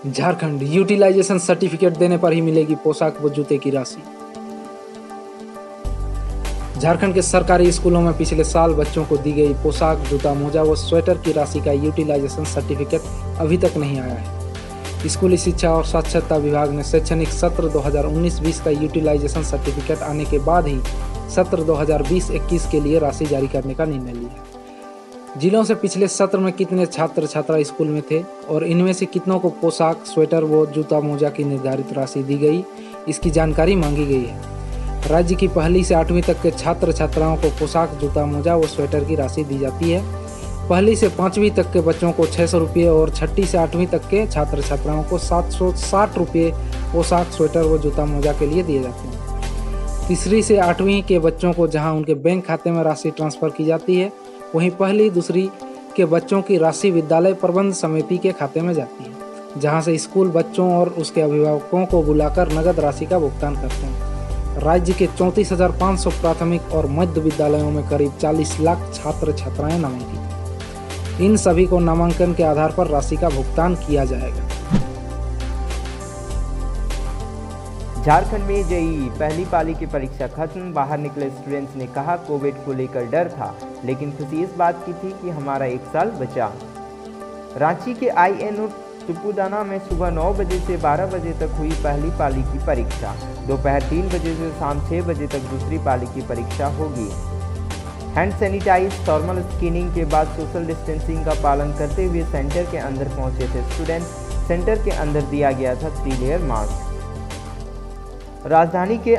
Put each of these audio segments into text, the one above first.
Jharkhand utilisation certificate देने पर ही मिलेगी पोशाक व जूते की राशि। झारखंड के सरकारी स्कूलों में पिछले साल बच्चों को दी गई पोशाक, जूता, मोजा व स्वेटर की राशि का यूटिलाइजेशन सर्टिफिकेट अभी तक नहीं आया है। स्कूली शिक्षा और साक्षरता विभाग ने शैक्षणिक सत्र 2019-20 का यूटिलाइजेशन सर्टिफिकेट आने के बाद ही सत्र 2020-21 के लिए राशि जारी करने का निर्णय लिया। जिलों से पिछले सत्र में कितने छात्र छात्रा स्कूल में थे और इनमें से कितनों को पोशाक, स्वेटर व जूता मोजा की निर्धारित राशि दी गई, इसकी जानकारी मांगी गई है। राज्य की पहली से 8वीं तक के छात्र छात्राओं को पोशाक, जूता मोजा व स्वेटर की राशि दी जाती है। पहली से 5वीं तक के बच्चों को 600 रुपये और छठी से 8वीं तक के छात्र छात्राओं को 760 रुपये पोशाक, स्वेटर व जूता मोजा के लिए दिए जाते हैं। तीसरी से 8वीं के बच्चों को जहां उनके बैंक खाते में राशि ट्रांसफर की जाती है, वहीं पहली दूसरी के बच्चों की राशि विद्यालय प्रबंध समिति के खाते में जाती है, जहां से स्कूल बच्चों और उसके अभिभावकों को बुलाकर नगद राशि का भुगतान करते हैं। राज्य के 34,500 प्राथमिक और मध्य विद्यालयों में करीब 40 लाख छात्र छात्राएं नामांकित हैं। इन सभी को नामांकन के आधार पर राशि का भुगतान किया जाएगा। झारखंड में जेईई पहली पाली की परीक्षा खत्म। बाहर निकले स्टूडेंट्स ने कहा कोविड को लेकर डर था, लेकिन खुशी इस बात की थी कि हमारा 1 साल बचा। रांची के INO तुपुदाना में सुबह 9 बजे से 12 बजे तक हुई पहली पाली की परीक्षा। दोपहर 3 बजे से शाम 6 बजे तक दूसरी पाली की परीक्षा होगी। हैंड सैनिटाइज, थर्मल स्क्रीनिंग के बाद सोशल डिस्टेंसिंग का पालन करते हुए सेंटर के अंदर पहुंचे थे स्टूडेंट्स। सेंटर के अंदर दिया गया था 3 लेयर मास्क। राजधानी के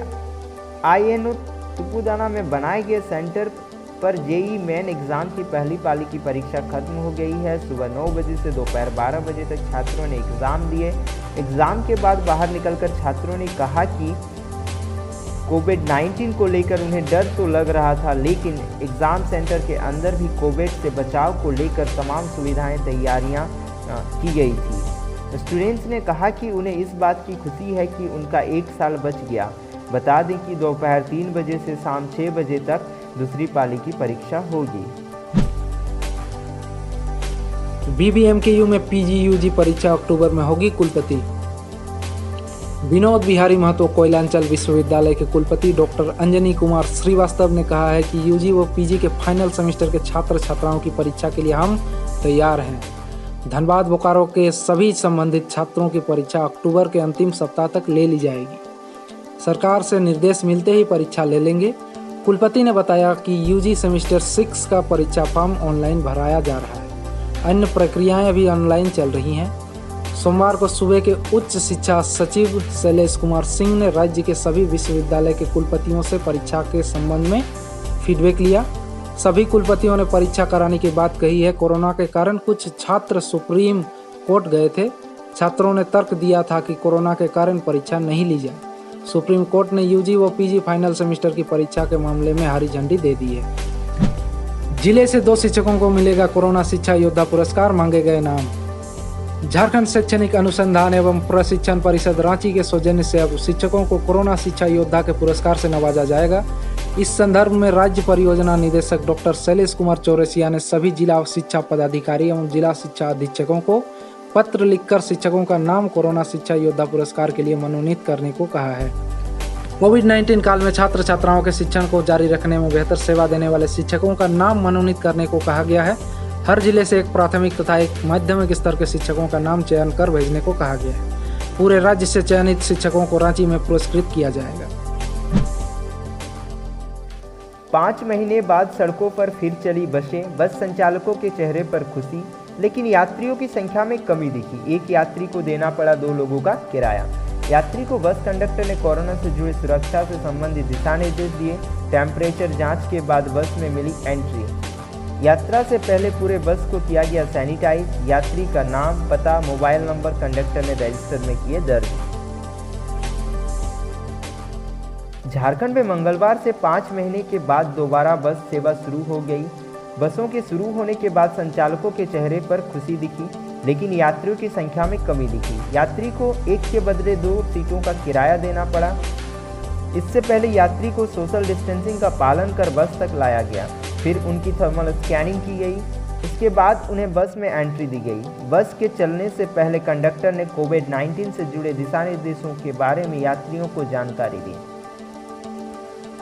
INO तुपुदाना में बनाए गए सेंटर पर जेईई मेन एग्जाम की पहली पाली की परीक्षा खत्म हो गई है। सुबह 9 बजे से दोपहर 12 बजे तक छात्रों ने एग्जाम दिए। एग्जाम के बाद बाहर निकलकर छात्रों ने कहा कि कोविड-19 को लेकर उन्हें डर तो लग रहा था, लेकिन एग्जाम सेंटर के अंदर भी कोविड से बचाव को लेकर तमाम सुविधाएं तैयारियां की गई थी। स्टूडेंट्स ने कहा कि उन्हें इस बात की खुशी है कि उनका 1 साल बच गया। बता दें कि दोपहर 3 बजे से शाम 6 बजे तक दूसरी पाली की परीक्षा होगी। BBMKU में PG-UG परीक्षा अक्टूबर में होगी। कुलपति विनोद बिहारी महतो कोयलांचल विश्वविद्यालय के कुलपति डॉक्टर अंजनी कुमार श्रीवास्तव ने कहा है कि UG व PG के फाइनल सेमेस्टर के छात्र छात्राओं की परीक्षा के लिए हम तैयार हैं। धनबाद बोकारो के सभी संबंधित छात्रों की परीक्षा अक्टूबर के अंतिम सप्ताह तक ले ली जाएगी। सरकार से निर्देश मिलते ही परीक्षा ले लेंगे। कुलपति ने बताया कि UG सेमेस्टर 6 का परीक्षा फॉर्म ऑनलाइन भराया जा रहा है। अन्य प्रक्रियाएं भी ऑनलाइन चल रही हैं। सोमवार को सूबे के उच्च शिक्षा सचिव शैलेश कुमार सिंह ने राज्य के सभी विश्वविद्यालय के कुलपतियों से परीक्षा के संबंध में फीडबैक लिया। सभी कुलपतियों ने परीक्षा कराने की बात कही है। कोरोना के कारण कुछ छात्र सुप्रीम कोर्ट गए थे। छात्रों ने तर्क दिया था कि कोरोना के कारण परीक्षा नहीं ली जाए। सुप्रीम कोर्ट ने UG व PG फाइनल सेमेस्टर की परीक्षा के मामले में हरी झंडी दे दी है। जिले से 2 शिक्षकों को मिलेगा कोरोना शिक्षा योद्धा पुरस्कार, मांगे गए नाम। झारखंड शैक्षणिक अनुसंधान एवं प्रशिक्षण परिषद रांची के सौजन्य से अब शिक्षकों को कोरोना शिक्षा योद्धा के पुरस्कार से नवाजा जाएगा। इस संदर्भ में राज्य परियोजना निदेशक डॉक्टर शैलेश कुमार चौरसिया ने सभी जिला शिक्षा पदाधिकारी एवं जिला शिक्षा अधीक्षकों को पत्र लिखकर शिक्षकों का नाम कोरोना शिक्षा योद्धा पुरस्कार के लिए मनोनीत करने को कहा है। कोविड-19 काल में छात्र छात्राओं के शिक्षण को जारी रखने में बेहतर सेवा देने वाले शिक्षकों का नाम मनोनीत करने को कहा गया है। हर जिले से एक प्राथमिक तथा एक माध्यमिक स्तर के शिक्षकों का नाम चयन कर भेजने को कहा गया है। पूरे राज्य से चयनित शिक्षकों को रांची में पुरस्कृत किया जाएगा। 5 महीने बाद सड़कों पर फिर चली बसें। बस संचालकों के चेहरे पर खुशी, लेकिन यात्रियों की संख्या में कमी दिखी। एक यात्री को देना पड़ा 2 लोगों का किराया। यात्री को बस कंडक्टर ने कोरोना से जुड़ी सुरक्षा से संबंधित दिशा निर्देश दिए। टेम्परेचर जांच के बाद बस में मिली एंट्री। यात्रा से पहले पूरे बस को किया गया सैनिटाइज। यात्री का नाम, पता, मोबाइल नंबर कंडक्टर ने रजिस्टर में किए दर्ज। झारखंड में मंगलवार से 5 महीने के बाद दोबारा बस सेवा शुरू हो गई। बसों के शुरू होने के बाद संचालकों के चेहरे पर खुशी दिखी, लेकिन यात्रियों की संख्या में कमी दिखी। यात्री को 1 के बदले 2 सीटों का किराया देना पड़ा। इससे पहले यात्री को सोशल डिस्टेंसिंग का पालन कर बस तक लाया गया, फिर उनकी थर्मल स्कैनिंग की गई। इसके बाद उन्हें बस में एंट्री दी गई। बस के चलने से पहले कंडक्टर ने कोविड-19 से जुड़े दिशा निर्देशों के बारे में यात्रियों को जानकारी दी।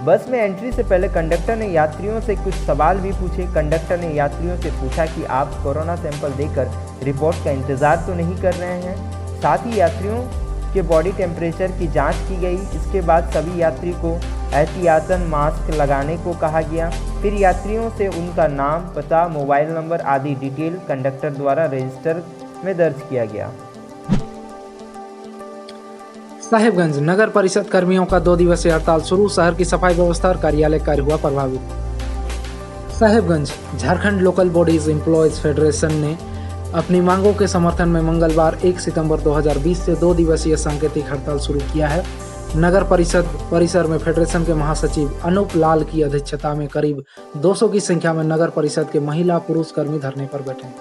बस में एंट्री से पहले कंडक्टर ने यात्रियों से कुछ सवाल भी पूछे। कंडक्टर ने यात्रियों से पूछा कि आप कोरोना सैंपल देकर रिपोर्ट का इंतज़ार तो नहीं कर रहे हैं। साथ ही यात्रियों के बॉडी टेम्परेचर की जांच की गई। इसके बाद सभी यात्री को एहतियातन मास्क लगाने को कहा गया। फिर यात्रियों से उनका नाम, पता, मोबाइल नंबर आदि डिटेल कंडक्टर द्वारा रजिस्टर में दर्ज किया गया। साहेबगंज नगर परिषद कर्मियों का 2 दिवसीय हड़ताल शुरू। शहर की सफाई व्यवस्था और कार्यालय कार्य हुआ प्रभावित। Sahebganj Jharkhand local bodies employees federation ने अपनी मांगों के समर्थन में मंगलवार 1 सितंबर 2020 से 2 दिवसीय सांकेतिक हड़ताल शुरू किया है। नगर परिषद परिसर में फेडरेशन के महासचिव अनूप लाल की अध्यक्षता में करीब 200 की संख्या में नगर परिषद के महिला पुरुष कर्मी धरने पर बैठे हैं।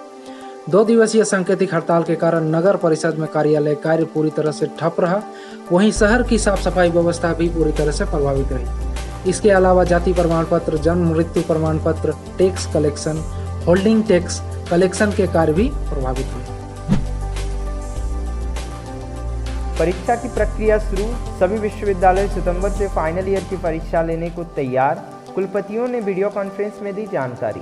2 दिवसीय सांकेतिक हड़ताल के कारण नगर परिषद में कार्यालय कार्य पूरी तरह से ठप रहा। वहीं शहर की साफ सफाई व्यवस्था भी पूरी तरह से प्रभावित रही। इसके अलावा जाति प्रमाण पत्र, जन्म मृत्यु प्रमाण पत्र, tax collection, holding tax collection के कार्य भी प्रभावित हुए। परीक्षा की प्रक्रिया शुरू। सभी विश्वविद्यालय सितंबर से फाइनल ईयर की परीक्षा लेने को तैयार। कुलपतियों ने वीडियो कॉन्फ्रेंस में दी जानकारी।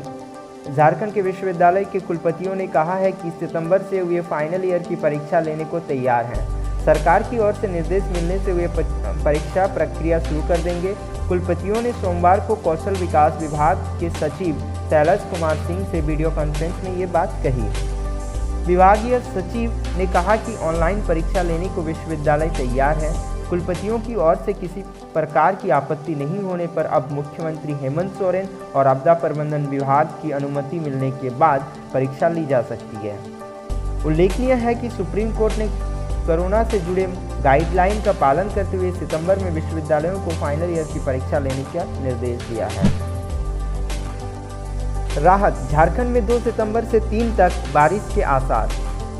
झारखंड के विश्वविद्यालय के कुलपतियों ने कहा है कि सितंबर से वे फाइनल ईयर की परीक्षा लेने को तैयार हैं। सरकार की ओर से निर्देश मिलने से वे परीक्षा प्रक्रिया शुरू कर देंगे। कुलपतियों ने सोमवार को कौशल विकास विभाग के सचिव शैलज कुमार सिंह से वीडियो कॉन्फ्रेंस में ये बात कही। विभागीय सचिव ने कहा कि ऑनलाइन परीक्षा लेने को विश्वविद्यालय तैयार है। कुलपतियों की ओर से किसी प्रकार की आपत्ति नहीं होने पर अब मुख्यमंत्री हेमंत सोरेन और आपदा प्रबंधन विभाग की अनुमति मिलने के बाद परीक्षा ली जा सकती है। उल्लेखनीय है कि सुप्रीम कोर्ट ने कोरोना से जुड़े गाइडलाइन का पालन करते हुए सितंबर में विश्वविद्यालयों को फाइनल ईयर की परीक्षा लेने का निर्देश दिया है। राहत। झारखंड में 2 सितंबर से 3 तक बारिश के आसार।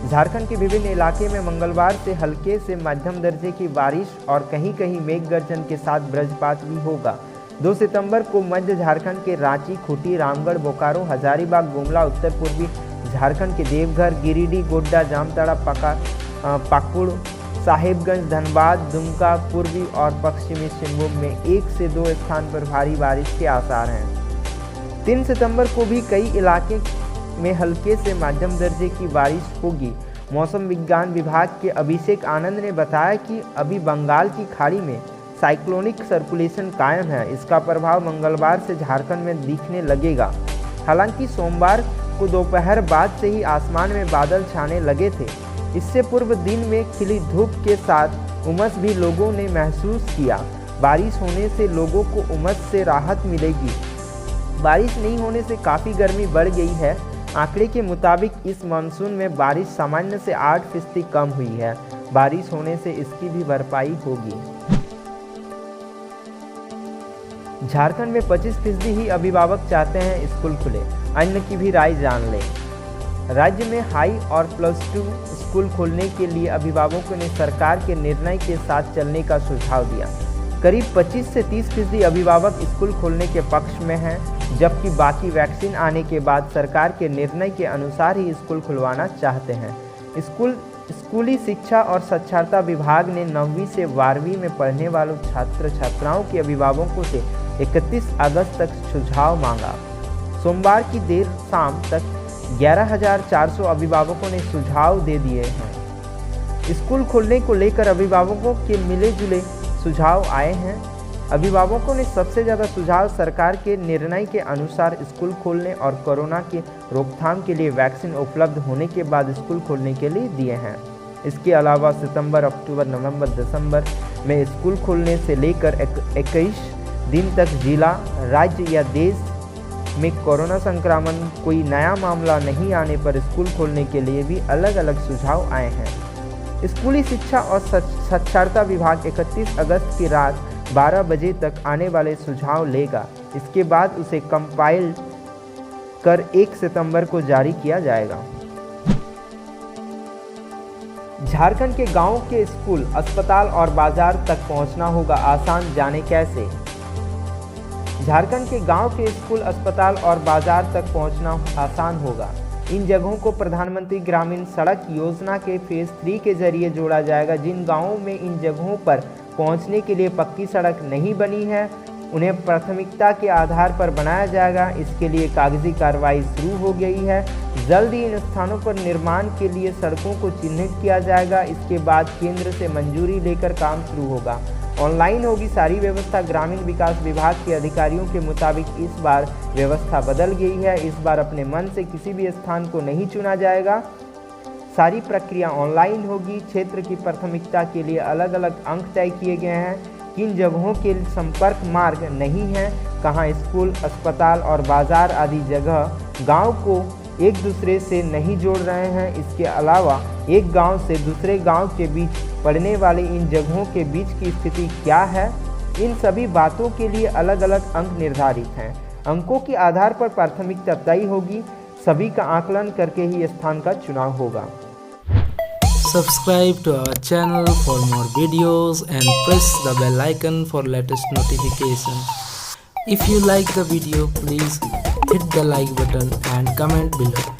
झारखंड के विभिन्न इलाके में मंगलवार से हल्के से मध्यम दर्जे की बारिश और कहीं कहीं मेघ गर्जन के साथ वज्रपात भी होगा। 2 सितंबर को मध्य झारखंड के रांची, खूंटी, रामगढ़, बोकारो, हजारीबाग, गुमला, उत्तर पूर्वी झारखंड के देवघर, गिरिडीह, गोड्डा, जामताड़ा, पाकुड़, साहेबगंज, धनबाद, दुमका, पूर्वी और पश्चिमी सिंहभूम में 1 से 2 स्थान पर भारी बारिश के आसार हैं। 3 सितंबर को भी कई इलाके में हल्के से मध्यम दर्जे की बारिश होगी। मौसम विज्ञान विभाग के अभिषेक आनंद ने बताया कि अभी बंगाल की खाड़ी में साइक्लोनिक सर्कुलेशन कायम है। इसका प्रभाव मंगलवार से झारखंड में दिखने लगेगा। हालांकि सोमवार को दोपहर बाद से ही आसमान में बादल छाने लगे थे। इससे पूर्व दिन में खिली धूप के साथ उमस भी लोगों ने महसूस किया। बारिश होने से लोगों को उमस से राहत मिलेगी। बारिश नहीं होने से काफ़ी गर्मी बढ़ गई है। आंकड़े के मुताबिक इस मानसून में बारिश सामान्य से 8% कम हुई है। बारिश होने से इसकी भी भरपाई होगी। झारखंड में 25% ही अभिभावक चाहते हैं स्कूल खुले। अन्य की भी राय जान लें। राज्य में हाई और +2 स्कूल खोलने के लिए अभिभावकों ने सरकार के निर्णय के साथ चलने का सुझाव दिया। करीब 25 से 30% अभिभावक स्कूल खोलने के पक्ष में हैं, जबकि बाकी वैक्सीन आने के बाद सरकार के निर्णय के अनुसार ही स्कूल खुलवाना चाहते हैं। स्कूली शिक्षा और साक्षरता विभाग ने 9वीं से 12वीं में पढ़ने वालों छात्र छात्राओं के अभिभावकों से 31 अगस्त तक सुझाव मांगा। सोमवार की देर शाम तक 11,400 अभिभावकों ने सुझाव दे दिए हैं। स्कूल खोलने को लेकर अभिभावकों के मिले जुले सुझाव आए हैं। अभिभावकों ने सबसे ज़्यादा सुझाव सरकार के निर्णय के अनुसार स्कूल खोलने और कोरोना के रोकथाम के लिए वैक्सीन उपलब्ध होने के बाद स्कूल खोलने के लिए दिए हैं। इसके अलावा सितंबर, अक्टूबर, नवंबर, दिसंबर में स्कूल खोलने से लेकर 21 दिन तक जिला, राज्य या देश में कोरोना संक्रमण कोई नया मामला नहीं आने पर स्कूल खोलने के लिए भी अलग अलग सुझाव आए हैं। स्कूली शिक्षा और साक्षरता विभाग 31 अगस्त की रात 12 बजे तक आने वाले सुझाव लेगा। इसके बाद उसे कंपाइल कर 1 सितंबर को जारी किया जाएगा। झारखंड के गांवों के स्कूल, अस्पताल और बाजार तक पहुंचना होगा आसान, जाने कैसे। झारखंड के गांव के स्कूल, अस्पताल और बाजार तक पहुंचना आसान होगा। इन जगहों को प्रधानमंत्री ग्रामीण सड़क योजना के फेज 3 के जरिए जोड़ा जाएगा। जिन गांवों में इन जगहों पर पहुंचने के लिए पक्की सड़क नहीं बनी है, उन्हें प्राथमिकता के आधार पर बनाया जाएगा। इसके लिए कागजी कार्रवाई शुरू हो गई है। जल्द ही इन स्थानों पर निर्माण के लिए सड़कों को चिन्हित किया जाएगा। इसके बाद केंद्र से मंजूरी लेकर काम शुरू होगा। ऑनलाइन होगी सारी व्यवस्था। ग्रामीण विकास विभाग के अधिकारियों के मुताबिक इस बार व्यवस्था बदल गई है। इस बार अपने मन से किसी भी स्थान को नहीं चुना जाएगा। सारी प्रक्रिया ऑनलाइन होगी। क्षेत्र की प्राथमिकता के लिए अलग अलग अंक तय किए गए हैं। किन जगहों के संपर्क मार्ग नहीं हैं, कहाँ स्कूल, अस्पताल और बाजार आदि जगह गांव को एक दूसरे से नहीं जोड़ रहे हैं। इसके अलावा एक गांव से दूसरे गांव के बीच पड़ने वाली इन जगहों के बीच की स्थिति क्या है, इन सभी बातों के लिए अलग अलग अंक निर्धारित हैं। अंकों के आधार पर प्राथमिकता तय होगी। सभी का आकलन करके ही स्थान का चुनाव होगा। Subscribe to our channel for more videos and press the bell icon for latest notification. If you like the video, please hit the like button and comment below.